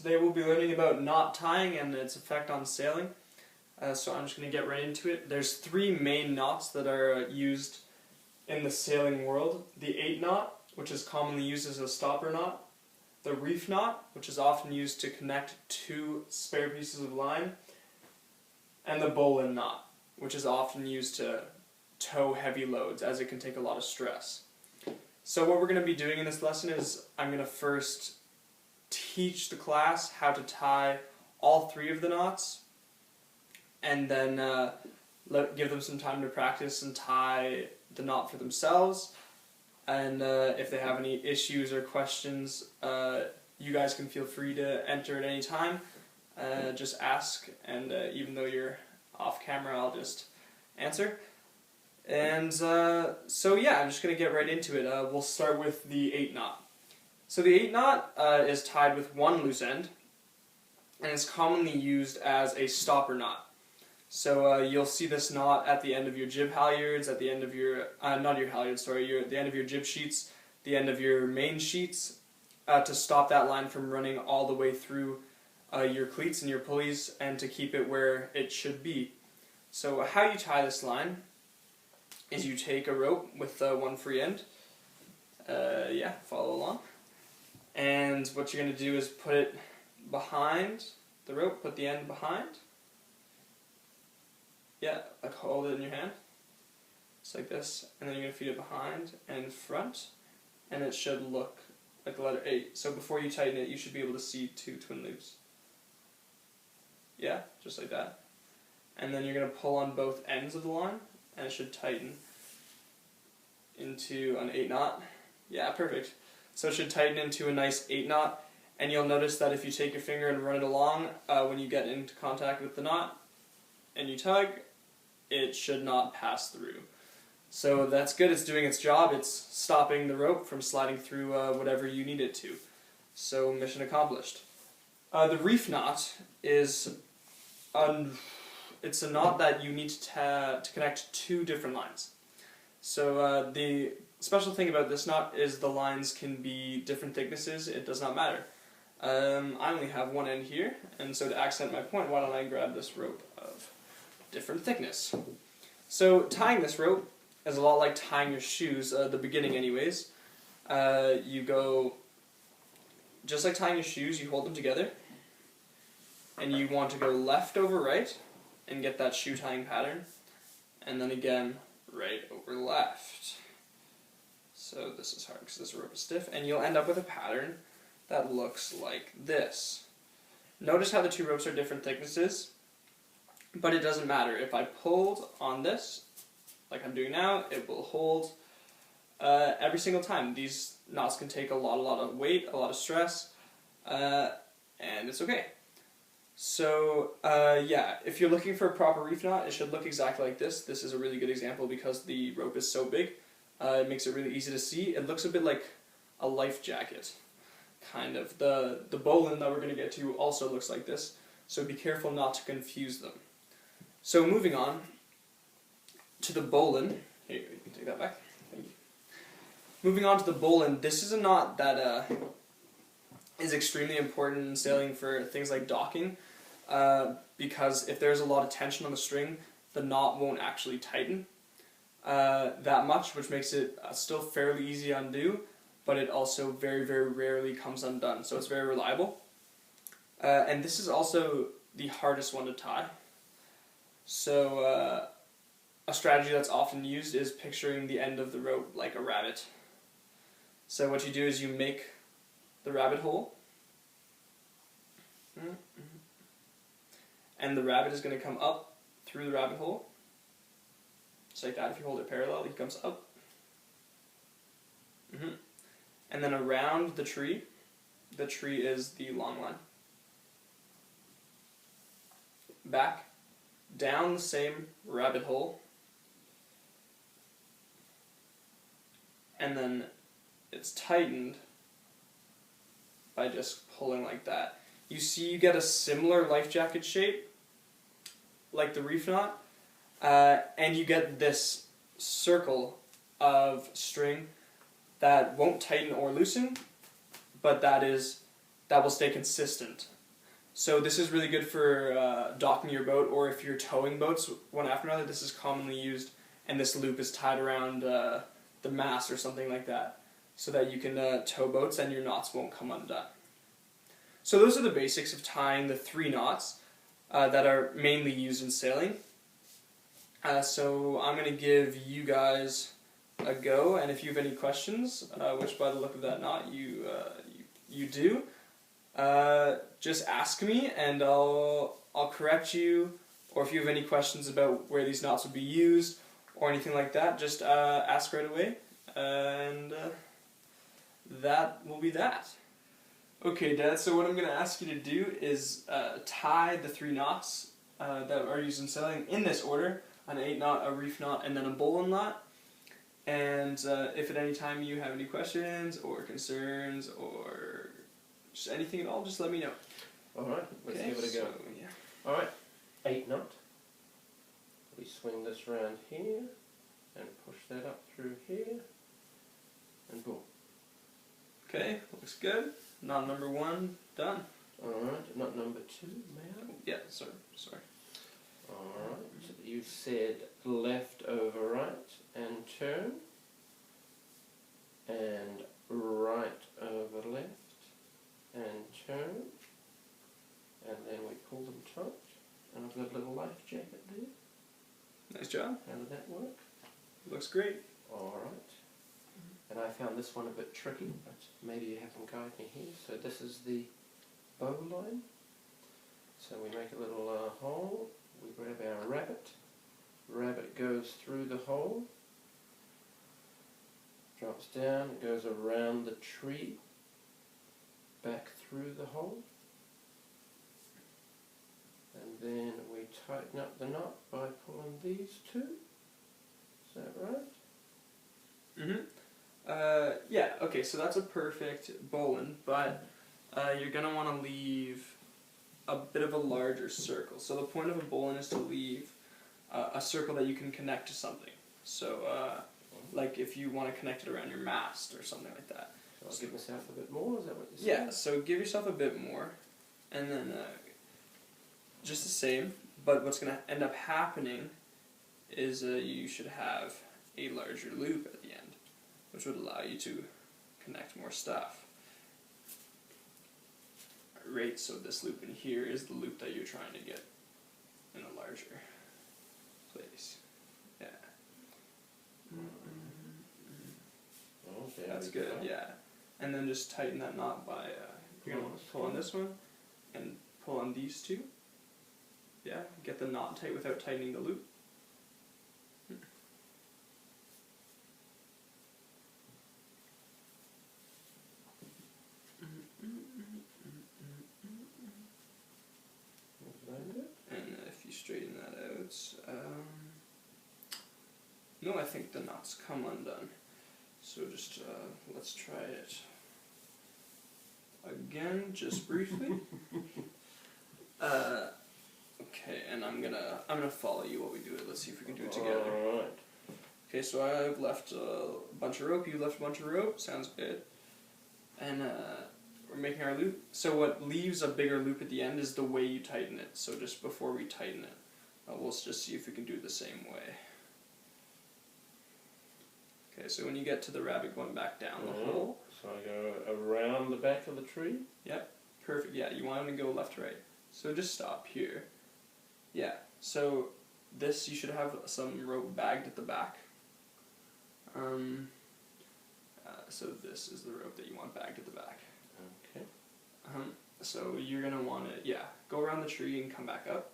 Today we'll be learning about knot tying and its effect on sailing. So I'm just going to get right into it. There's three main knots that are used in the sailing world. The 8 knot, which is commonly used as a stopper knot. The reef knot, which is often used to connect two spare pieces of line. And the bowline knot, which is often used to tow heavy loads as it can take a lot of stress. So what we're going to be doing in this lesson is I'm going to first teach the class how to tie all three of the knots, and then give them some time to practice and tie the knot for themselves. And if they have any issues or questions, you guys can feel free to enter at any time. Just ask, and even though you're off camera, I'll just answer. And so yeah, I'm just going to get right into it. We'll start with the 8 knot. So the 8 knot is tied with one loose end, and it's commonly used as a stopper knot. So you'll see this knot at the end of your jib halyards, at the end of your, not your halyards, sorry, the end of your jib sheets, the end of your main sheets, to stop that line from running all the way through your cleats and your pulleys, and to keep it where it should be. So how you tie this line is you take a rope with one free end, yeah, follow along. And what you're going to do is put it behind the rope, put the end behind. Yeah, like hold it in your hand. Just like this. And then you're going to feed it behind and in front. And it should look like the letter 8. So before you tighten it, you should be able to see 2 twin loops. Yeah, just like that. And then you're going to pull on both ends of the line, and it should tighten into an 8 knot. Yeah, perfect. So it should tighten into a nice 8 knot, and you'll notice that if you take your finger and run it along, when you get into contact with the knot and you tug, it should not pass through. So that's good, it's doing its job, it's stopping the rope from sliding through whatever you need it to. So mission accomplished. The reef knot is it's a knot that you need to connect 2 different lines. So the special thing about this knot is the lines can be different thicknesses. It does not matter. I only have one end here, and so to accent my point, why don't I grab this rope of different thickness. So tying this rope is a lot like tying your shoes, the beginning anyways. You go, just like tying your shoes, you hold them together, and you want to go left over right, and get that shoe tying pattern, and then again, right over left. So this is hard because this rope is stiff, and you'll end up with a pattern that looks like this. Notice how the 2 ropes are different thicknesses, but it doesn't matter. If I pulled on this, like I'm doing now, it will hold every single time. These knots can take a lot of weight, a lot of stress, and it's okay. So yeah, if you're looking for a proper reef knot, it should look exactly like this. This is a really good example because the rope is so big. It makes it really easy to see. It looks a bit like a life jacket, kind of. The bowline that we're going to get to also looks like this, so be careful not to confuse them. So moving on to the bowline. Here you can take that back. Thank you. Moving on to the bowline, this is a knot that is extremely important in sailing for things like docking, because if there's a lot of tension on the string, the knot won't actually tighten that much, which makes it still fairly easy to undo, but it also very rarely comes undone, so it's very reliable. And this is also the hardest one to tie. So a strategy that's often used is picturing the end of the rope like a rabbit. So what you do is you make the rabbit hole, and the rabbit is going to come up through the rabbit hole. Just like that. If you hold it parallel, he comes up. And then around the tree is the long line. Back, down the same rabbit hole, and then it's tightened by just pulling like that. You see you get a similar life jacket shape, like the reef knot, and you get this circle of string that won't tighten or loosen, but that is that will stay consistent. So this is really good for docking your boat, or if you're towing boats one after another. This is commonly used, and this loop is tied around the mast or something like that, so that you can tow boats and your knots won't come undone. So those are the basics of tying the 3 knots that are mainly used in sailing. So I'm going to give you guys a go, and if you have any questions, which by the look of that knot you do, just ask me and I'll correct you, or if you have any questions about where these knots would be used or anything like that, just ask right away, and that will be that. Okay, Dad, so what I'm going to ask you to do is tie the 3 knots that are used in sailing in this order: an 8 knot, a reef knot, and then a bowline knot. And if at any time you have any questions or concerns or just anything at all, just let me know. Alright, let's give it a go. So, yeah. Alright, 8 knot. We swing this round here and push that up through here, and boom. Okay, looks good. Knot number 1 done. Alright, knot number 2, may I? Yeah, sorry. Alright, you said left over right and turn, and right over left and turn, and then we pull them tight, and I've got a little life jacket there. Nice job. How did that work? Looks great. Alright, and I found this one a bit tricky, but maybe you have them guide me here. So this is the bow line. So we make a little hole, we grab our rabbit, rabbit goes through the hole, drops down, it goes around the tree, back through the hole, and then we tighten up the knot by pulling these 2. Is that right? Yeah, okay, so that's a perfect bowline, but you're going to want to leave a bit of a larger circle. So the point of a bowline is to leave a circle that you can connect to something. So, like if you want to connect it around your mast or something like that. So I'll give myself a bit more, is that what you're saying? Yeah, so give yourself a bit more, and then just the same, but what's going to end up happening is you should have a larger loop at the end, which would allow you to connect more stuff. Right, so this loop in here is the loop that you're trying to get in a larger place. Yeah. Okay, That's good, yeah. And then just tighten that knot by, you're going to want to pull on this one and pull on these 2. Yeah, get the knot tight without tightening the loop. And if you straighten that out, no, I think the knots come undone. So just let's try it again, just briefly. Okay, and I'm gonna follow you while we do it. Let's see if we can do it together. Alright. Okay, so I've left a bunch of rope. You left a bunch of rope. Sounds good. And we're making our loop. So what leaves a bigger loop at the end is the way you tighten it. So just before we tighten it, we'll just see if we can do it the same way. Okay, so when you get to the rabbit going back down the hole. So I go around the back of the tree? Yep, perfect. Yeah, you want them to go left to right. So just stop here. Yeah, so this, you should have some rope bagged at the back. So this is the rope that you want bagged at the back. Okay. So you're going to want to, go around the tree and come back up.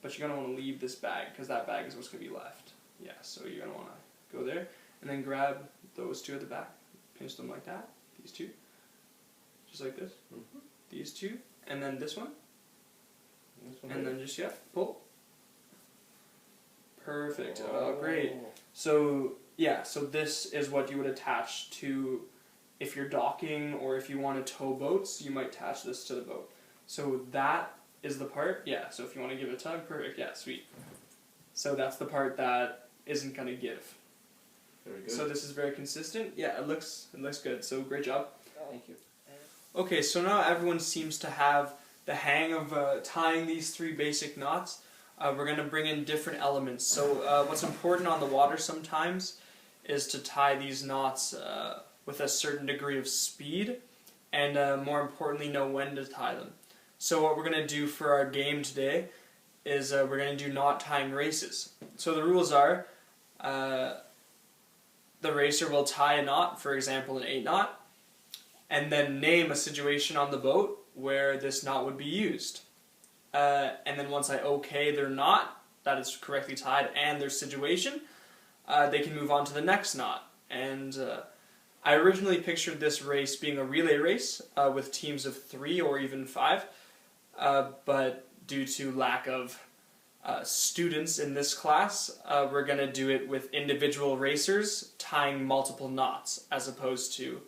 But you're going to want to leave this bag, because that bag is what's going to be left. Yeah, so you're going to want to go there. And then grab those 2 at the back. Pinch them like that. These 2. Just like this. Mm-hmm. These 2. And then this one. This one And here. then just, pull. Perfect. Oh, great. So, so this is what you would attach to, if you're docking or if you want to tow boats, you might attach this to the boat. So that is the part, so if you want to give it a tug, perfect, sweet. So that's the part that isn't going to give. Very good. So this is very consistent. Yeah, it looks good. So great job. Thank you. Okay, so now everyone seems to have the hang of tying these 3 basic knots. We're going to bring in different elements. So what's important on the water sometimes is to tie these knots with a certain degree of speed, and more importantly, know when to tie them. So what we're going to do for our game today is we're going to do knot tying races. So the rules are, the racer will tie a knot, for example an 8 knot, and then name a situation on the boat where this knot would be used. And then once I okay their knot, that is correctly tied, and their situation, they can move on to the next knot. And I originally pictured this race being a relay race with teams of 3 or even 5, but due to lack of students in this class, we're going to do it with individual racers tying multiple knots, as opposed to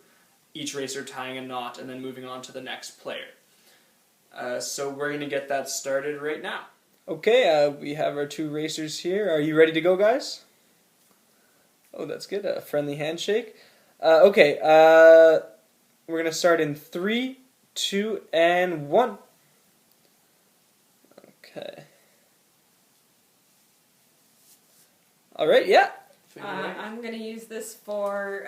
each racer tying a knot and then moving on to the next player. So we're going to get that started right now. Okay, we have our 2 racers here. Are you ready to go, guys? Oh, that's good. A friendly handshake. Okay, we're going to start in 3, 2, and 1. Okay. All right, yeah. I'm going to use this for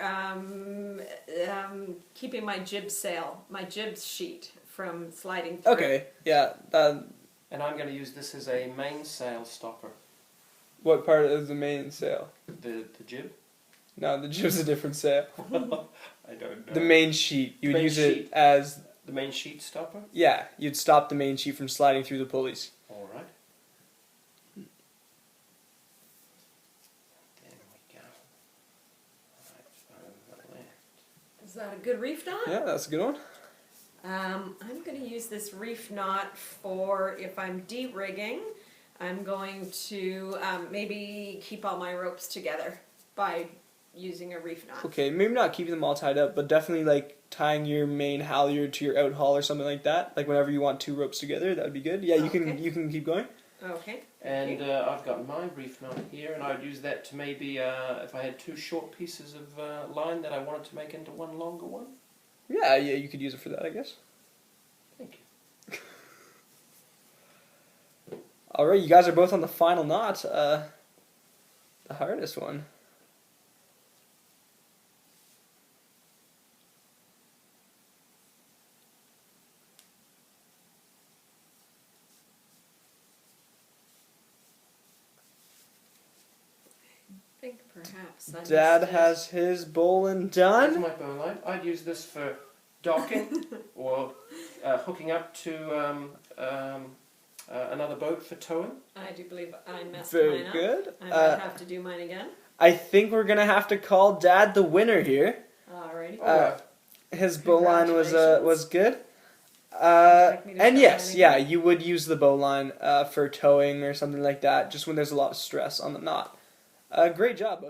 keeping my jib sail, my jib sheet from sliding through. Okay, yeah. And I'm going to use this as a mainsail stopper. What part of the mainsail? The jib? No, the jib's a different sail. I don't know. The main sheet. You would Main use sheet. it as... The main sheet stopper? Yeah, you'd stop the main sheet from sliding through the pulleys. Alright. There we go. Right over left. Is that a good reef knot? Yeah, that's a good one. I'm going to use this reef knot for if I'm de-rigging. I'm going to maybe keep all my ropes together by using a reef knot. Okay, maybe not keeping them all tied up, but definitely like tying your main halyard to your out haul or something like that. Like whenever you want 2 ropes together, that would be good. Yeah, you can keep going. Okay. And I've got my reef knot here, and I would use that to maybe, if I had 2 short pieces of line that I wanted to make into one longer one. Yeah, you could use it for that, I guess. Thank you. Alright, you guys are both on the final knot. The hardest one. I think perhaps I Dad missed it. has his bowling Here's done. my bowline. I'd use this for docking or hooking up to another boat for towing. I do believe I messed Very mine up. good. I might have to do mine again. I think we're gonna have to call Dad the winner here. Alrighty. Alright. His bowline was Congratulations. good. Like me to And try yes, mine yeah, again? you would use the bowline for towing or something like that, just when there's a lot of stress on the knot. Great job, both.